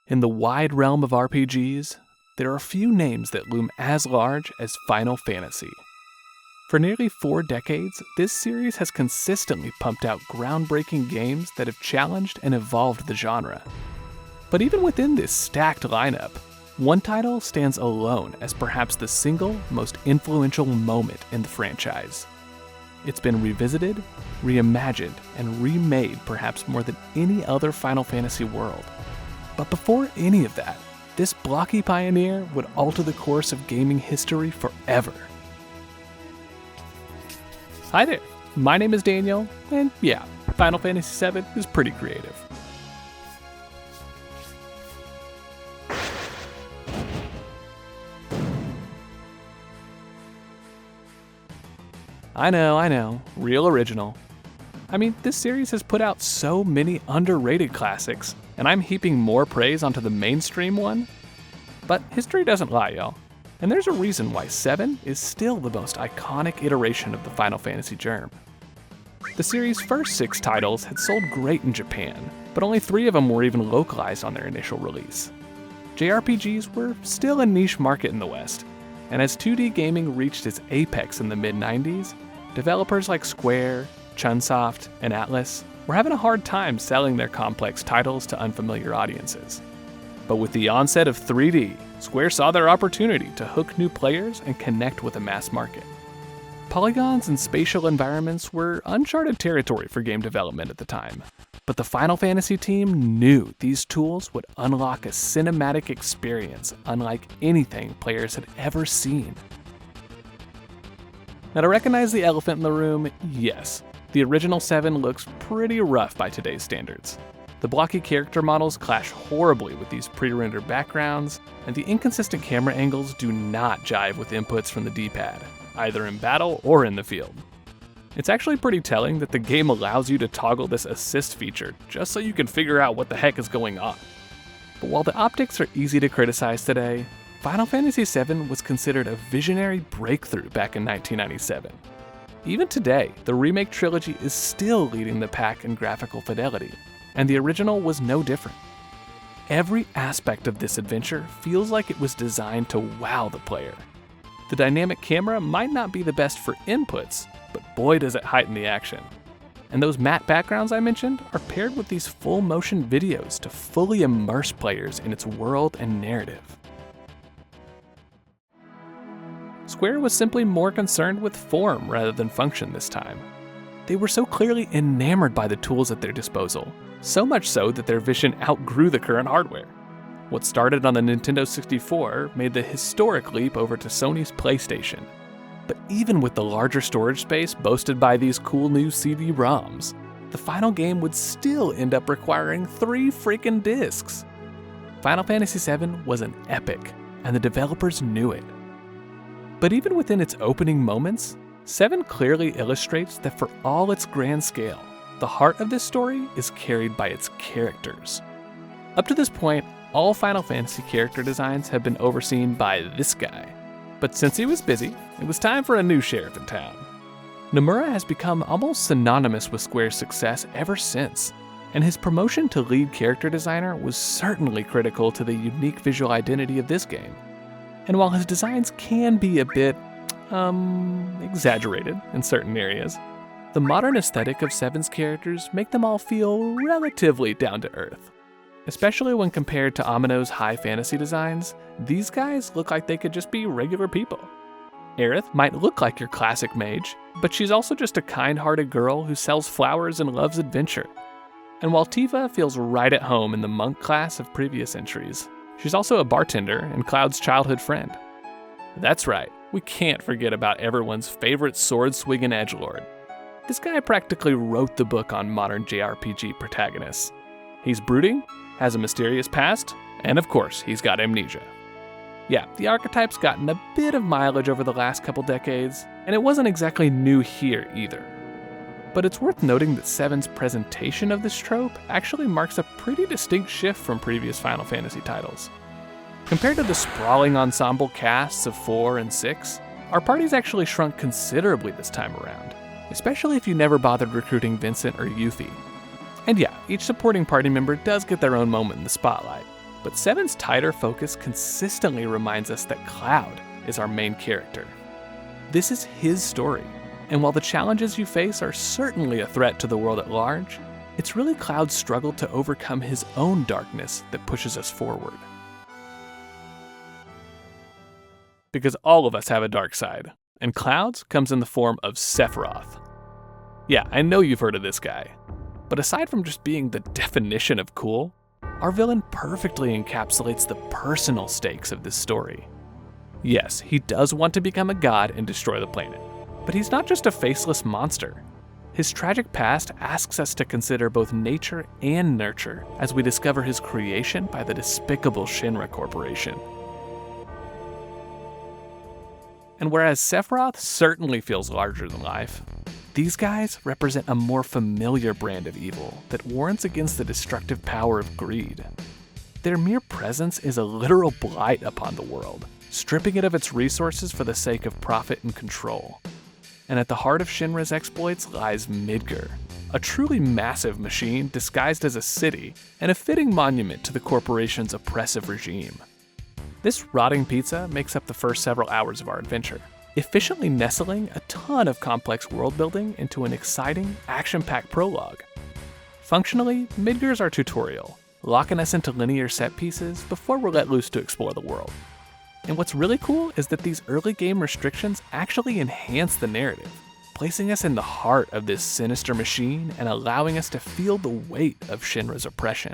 In the wide realm of RPGs, there are few names that loom as large as Final Fantasy. For nearly 4 decades, this series has consistently pumped out groundbreaking games that have challenged and evolved the genre. But even within this stacked lineup, one title stands alone as perhaps the single most influential moment in the franchise. It's been revisited, reimagined, and remade perhaps more than any other Final Fantasy world. But before any of that, this blocky pioneer would alter the course of gaming history forever. Hi there, my name is Daniel, and yeah, Final Fantasy VII is pretty creative. I know, real original. I mean, this series has put out so many underrated classics, and I'm heaping more praise onto the mainstream one. But history doesn't lie, y'all. And there's a reason why 7 is still the most iconic iteration of the Final Fantasy germ. The series' first 6 titles had sold great in Japan, but only 3 of them were even localized on their initial release. JRPGs were still a niche market in the West, and as 2D gaming reached its apex in the mid-90s, developers like Square, Chunsoft, and Atlus were having a hard time selling their complex titles to unfamiliar audiences. But with the onset of 3D, Square saw their opportunity to hook new players and connect with a mass market. Polygons and spatial environments were uncharted territory for game development at the time, but the Final Fantasy team knew these tools would unlock a cinematic experience unlike anything players had ever seen. Now, to recognize the elephant in the room, yes, the original 7 looks pretty rough by today's standards. The blocky character models clash horribly with these pre-rendered backgrounds, and the inconsistent camera angles do not jive with inputs from the D-pad, either in battle or in the field. It's actually pretty telling that the game allows you to toggle this assist feature just so you can figure out what the heck is going on. But while the optics are easy to criticize today, Final Fantasy VII was considered a visionary breakthrough back in 1997. Even today, the Remake trilogy is still leading the pack in graphical fidelity, and the original was no different. Every aspect of this adventure feels like it was designed to wow the player. The dynamic camera might not be the best for inputs, but boy does it heighten the action. And those matte backgrounds I mentioned are paired with these full motion videos to fully immerse players in its world and narrative. Square was simply more concerned with form rather than function this time. They were so clearly enamored by the tools at their disposal, so much so that their vision outgrew the current hardware. What started on the Nintendo 64 made the historic leap over to Sony's PlayStation. But even with the larger storage space boasted by these cool new CD-ROMs, the final game would still end up requiring 3 freaking discs. Final Fantasy VII was an epic, and the developers knew it. But even within its opening moments, 7 clearly illustrates that for all its grand scale, the heart of this story is carried by its characters. Up to this point, all Final Fantasy character designs have been overseen by this guy. But since he was busy, it was time for a new sheriff in town. Nomura has become almost synonymous with Square's success ever since, and his promotion to lead character designer was certainly critical to the unique visual identity of this game. And while his designs can be a bit, exaggerated in certain areas, the modern aesthetic of 7's characters make them all feel relatively down to earth. Especially when compared to Amino's high fantasy designs, these guys look like they could just be regular people. Aerith might look like your classic mage, but she's also just a kind-hearted girl who sells flowers and loves adventure. And while Tifa feels right at home in the monk class of previous entries, she's also a bartender and Cloud's childhood friend. That's right, we can't forget about everyone's favorite sword-swinging edgelord. This guy practically wrote the book on modern JRPG protagonists. He's brooding, has a mysterious past, and of course, he's got amnesia. Yeah, the archetype's gotten a bit of mileage over the last couple decades, and it wasn't exactly new here either. But it's worth noting that 7's presentation of this trope actually marks a pretty distinct shift from previous Final Fantasy titles. Compared to the sprawling ensemble casts of 4 and 6, our party's actually shrunk considerably this time around, especially if you never bothered recruiting Vincent or Yuffie. And yeah, each supporting party member does get their own moment in the spotlight, but 7's tighter focus consistently reminds us that Cloud is our main character. This is his story, and while the challenges you face are certainly a threat to the world at large, it's really Cloud's struggle to overcome his own darkness that pushes us forward. Because all of us have a dark side, and Cloud's comes in the form of Sephiroth. Yeah, I know you've heard of this guy, but aside from just being the definition of cool, our villain perfectly encapsulates the personal stakes of this story. Yes, he does want to become a god and destroy the planet, but he's not just a faceless monster. His tragic past asks us to consider both nature and nurture as we discover his creation by the despicable Shinra Corporation. And whereas Sephiroth certainly feels larger than life, these guys represent a more familiar brand of evil that warns against the destructive power of greed. Their mere presence is a literal blight upon the world, stripping it of its resources for the sake of profit and control. And at the heart of Shinra's exploits lies Midgar, a truly massive machine disguised as a city and a fitting monument to the corporation's oppressive regime. This rotting pizza makes up the first several hours of our adventure, efficiently nestling a ton of complex world building into an exciting, action-packed prologue. Functionally, Midgar's our tutorial, locking us into linear set pieces before we're let loose to explore the world. And what's really cool is that these early game restrictions actually enhance the narrative, placing us in the heart of this sinister machine and allowing us to feel the weight of Shinra's oppression.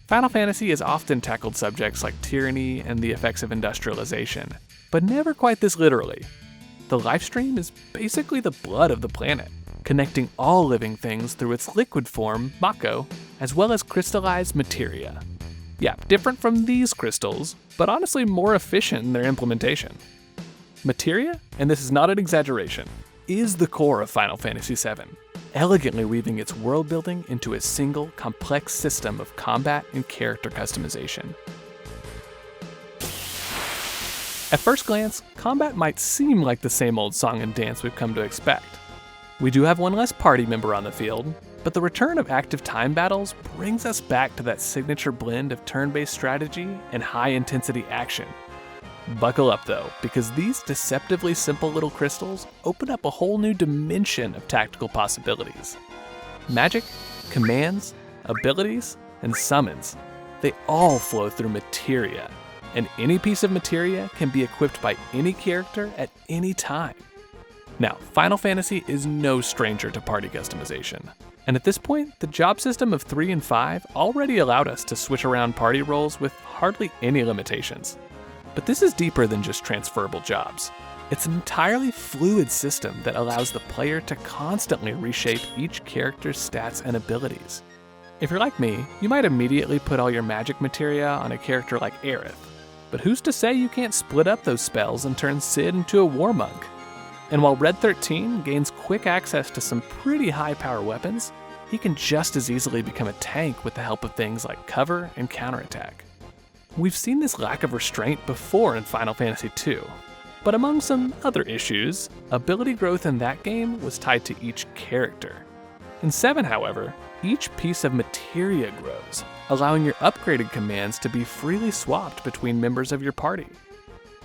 Final Fantasy has often tackled subjects like tyranny and the effects of industrialization, but never quite this literally. The lifestream is basically the blood of the planet, connecting all living things through its liquid form, Mako, as well as crystallized materia. Yeah, different from these crystals, but honestly more efficient in their implementation. Materia, and this is not an exaggeration, is the core of Final Fantasy VII, elegantly weaving its world building into a single, complex system of combat and character customization. At first glance, combat might seem like the same old song and dance we've come to expect. We do have one less party member on the field, but the return of active time battles brings us back to that signature blend of turn-based strategy and high-intensity action. Buckle up though, because these deceptively simple little crystals open up a whole new dimension of tactical possibilities. Magic, commands, abilities, and summons, they all flow through materia, and any piece of materia can be equipped by any character at any time. Now, Final Fantasy is no stranger to party customization. And at this point, the job system of 3 and 5 already allowed us to switch around party roles with hardly any limitations. But this is deeper than just transferable jobs. It's an entirely fluid system that allows the player to constantly reshape each character's stats and abilities. If you're like me, you might immediately put all your magic materia on a character like Aerith, but who's to say you can't split up those spells and turn Cid into a war monk? And while Red 13 gains quick access to some pretty high-power weapons, he can just as easily become a tank with the help of things like cover and counterattack. We've seen this lack of restraint before in Final Fantasy II, but among some other issues, ability growth in that game was tied to each character. In 7, however, each piece of materia grows, allowing your upgraded commands to be freely swapped between members of your party.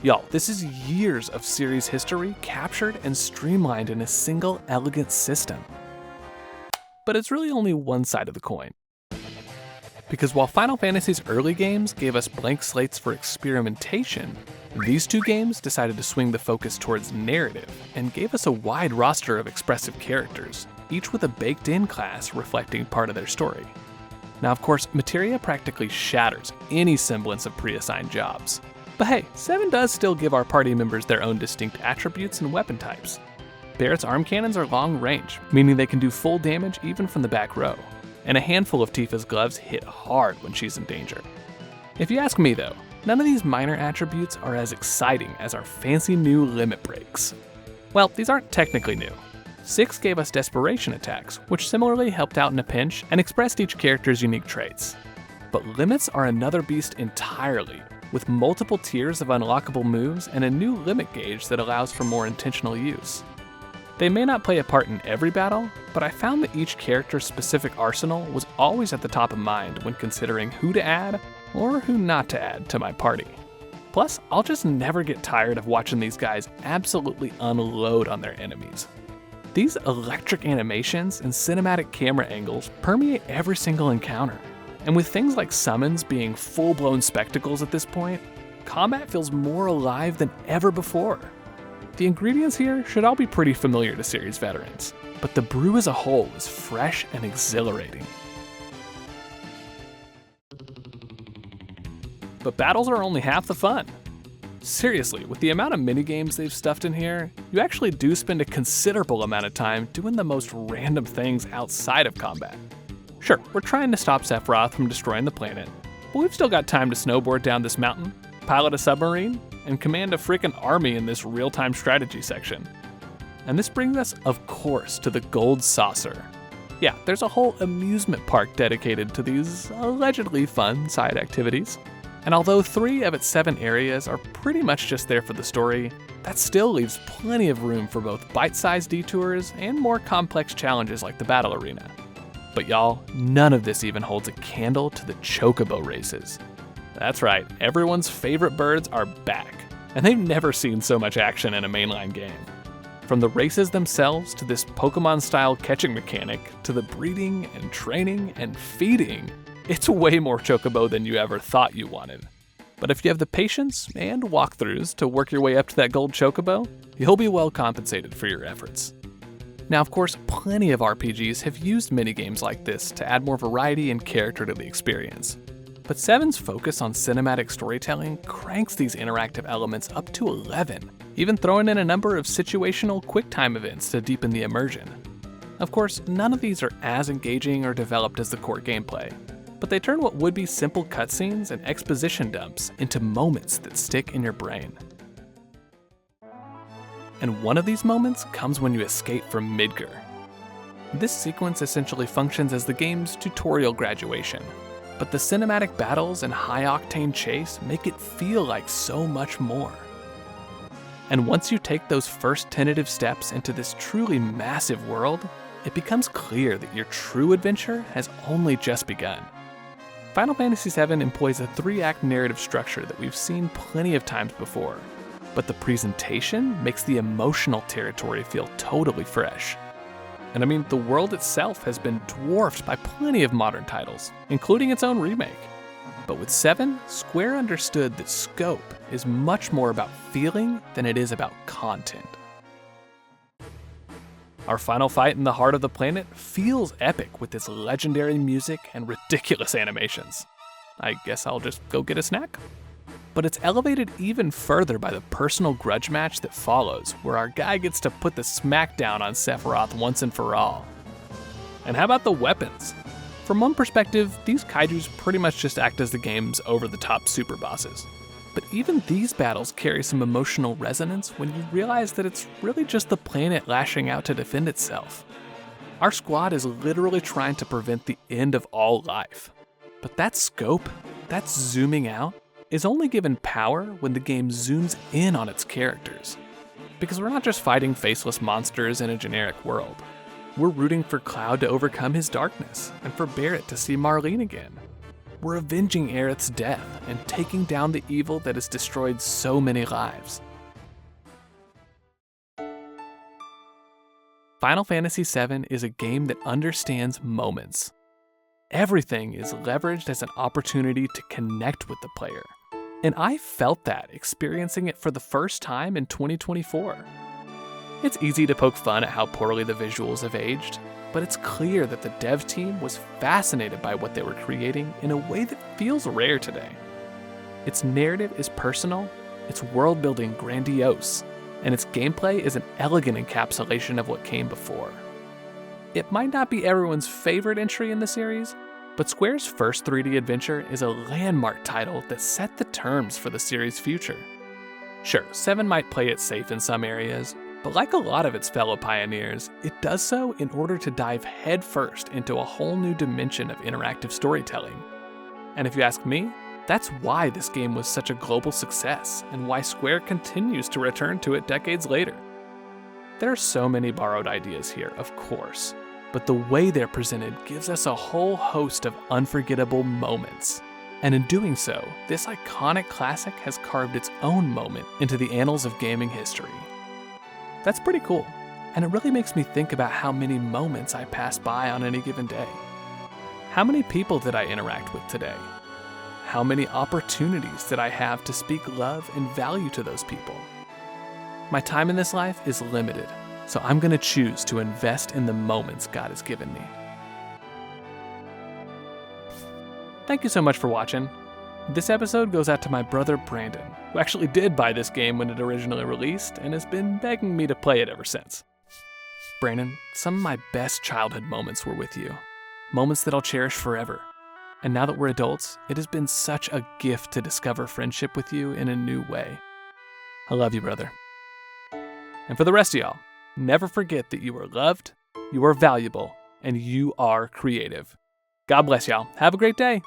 Y'all, this is years of series history captured and streamlined in a single elegant system. But it's really only one side of the coin. Because while Final Fantasy's early games gave us blank slates for experimentation, these two games decided to swing the focus towards narrative and gave us a wide roster of expressive characters, each with a baked-in class reflecting part of their story. Now, of course, materia practically shatters any semblance of pre-assigned jobs. But hey, 7 does still give our party members their own distinct attributes and weapon types. Barrett's arm cannons are long range, meaning they can do full damage even from the back row, and a handful of Tifa's gloves hit hard when she's in danger. If you ask me though, none of these minor attributes are as exciting as our fancy new limit breaks. Well, these aren't technically new. 6 gave us desperation attacks, which similarly helped out in a pinch and expressed each character's unique traits. But limits are another beast entirely, with multiple tiers of unlockable moves and a new limit gauge that allows for more intentional use. They may not play a part in every battle, but I found that each character's specific arsenal was always at the top of mind when considering who to add or who not to add to my party. Plus, I'll just never get tired of watching these guys absolutely unload on their enemies. These electric animations and cinematic camera angles permeate every single encounter. And with things like summons being full-blown spectacles at this point, combat feels more alive than ever before. The ingredients here should all be pretty familiar to series veterans, but the brew as a whole is fresh and exhilarating. But battles are only half the fun. Seriously, with the amount of minigames they've stuffed in here, you actually do spend a considerable amount of time doing the most random things outside of combat. Sure, we're trying to stop Sephiroth from destroying the planet, but we've still got time to snowboard down this mountain, pilot a submarine, and command a freaking army in this real-time strategy section. And this brings us, of course, to the Gold Saucer. Yeah, there's a whole amusement park dedicated to these allegedly fun side activities. And although 3 of its 7 areas are pretty much just there for the story, that still leaves plenty of room for both bite-sized detours and more complex challenges like the battle arena. But y'all, none of this even holds a candle to the chocobo races. That's right, everyone's favorite birds are back, and they've never seen so much action in a mainline game. From the races themselves to this Pokemon-style catching mechanic to the breeding and training and feeding, it's way more chocobo than you ever thought you wanted. But if you have the patience and walkthroughs to work your way up to that gold chocobo, you'll be well compensated for your efforts. Now, of course, plenty of RPGs have used minigames like this to add more variety and character to the experience. But 7's focus on cinematic storytelling cranks these interactive elements up to 11, even throwing in a number of situational QuickTime events to deepen the immersion. Of course, none of these are as engaging or developed as the core gameplay, but they turn what would be simple cutscenes and exposition dumps into moments that stick in your brain. And one of these moments comes when you escape from Midgar. This sequence essentially functions as the game's tutorial graduation, but the cinematic battles and high-octane chase make it feel like so much more. And once you take those first tentative steps into this truly massive world, it becomes clear that your true adventure has only just begun. Final Fantasy VII employs a 3-act narrative structure that we've seen plenty of times before, but the presentation makes the emotional territory feel totally fresh. And I mean, the world itself has been dwarfed by plenty of modern titles, including its own remake. But with 7, Square understood that scope is much more about feeling than it is about content. Our final fight in the heart of the planet feels epic with its legendary music and ridiculous animations. I guess I'll just go get a snack? But it's elevated even further by the personal grudge match that follows, where our guy gets to put the smackdown on Sephiroth once and for all. And how about the weapons? From one perspective, these kaijus pretty much just act as the game's over-the-top super bosses. But even these battles carry some emotional resonance when you realize that it's really just the planet lashing out to defend itself. Our squad is literally trying to prevent the end of all life. But that scope, that zooming out, is only given power when the game zooms in on its characters. Because we're not just fighting faceless monsters in a generic world. We're rooting for Cloud to overcome his darkness, and for Barret to see Marlene again. We're avenging Aerith's death and taking down the evil that has destroyed so many lives. Final Fantasy VII is a game that understands moments. Everything is leveraged as an opportunity to connect with the player. And I felt that experiencing it for the first time in 2024. It's easy to poke fun at how poorly the visuals have aged, but it's clear that the dev team was fascinated by what they were creating in a way that feels rare today. Its narrative is personal, its world building grandiose, and its gameplay is an elegant encapsulation of what came before. It might not be everyone's favorite entry in the series, but Square's first 3D adventure is a landmark title that set the terms for the series' future. Sure, 7 might play it safe in some areas, but like a lot of its fellow pioneers, it does so in order to dive headfirst into a whole new dimension of interactive storytelling. And if you ask me, that's why this game was such a global success, and why Square continues to return to it decades later. There are so many borrowed ideas here, of course, but the way they're presented gives us a whole host of unforgettable moments. And in doing so, this iconic classic has carved its own moment into the annals of gaming history. That's pretty cool, and it really makes me think about how many moments I pass by on any given day. How many people did I interact with today? How many opportunities did I have to speak love and value to those people? My time in this life is limited, so I'm going to choose to invest in the moments God has given me. Thank you so much for watching. This episode goes out to my brother Brandon, who actually did buy this game when it originally released and has been begging me to play it ever since. Brandon, some of my best childhood moments were with you. Moments that I'll cherish forever. And now that we're adults, it has been such a gift to discover friendship with you in a new way. I love you, brother. And for the rest of y'all, never forget that you are loved, you are valuable, and you are creative. God bless y'all. Have a great day.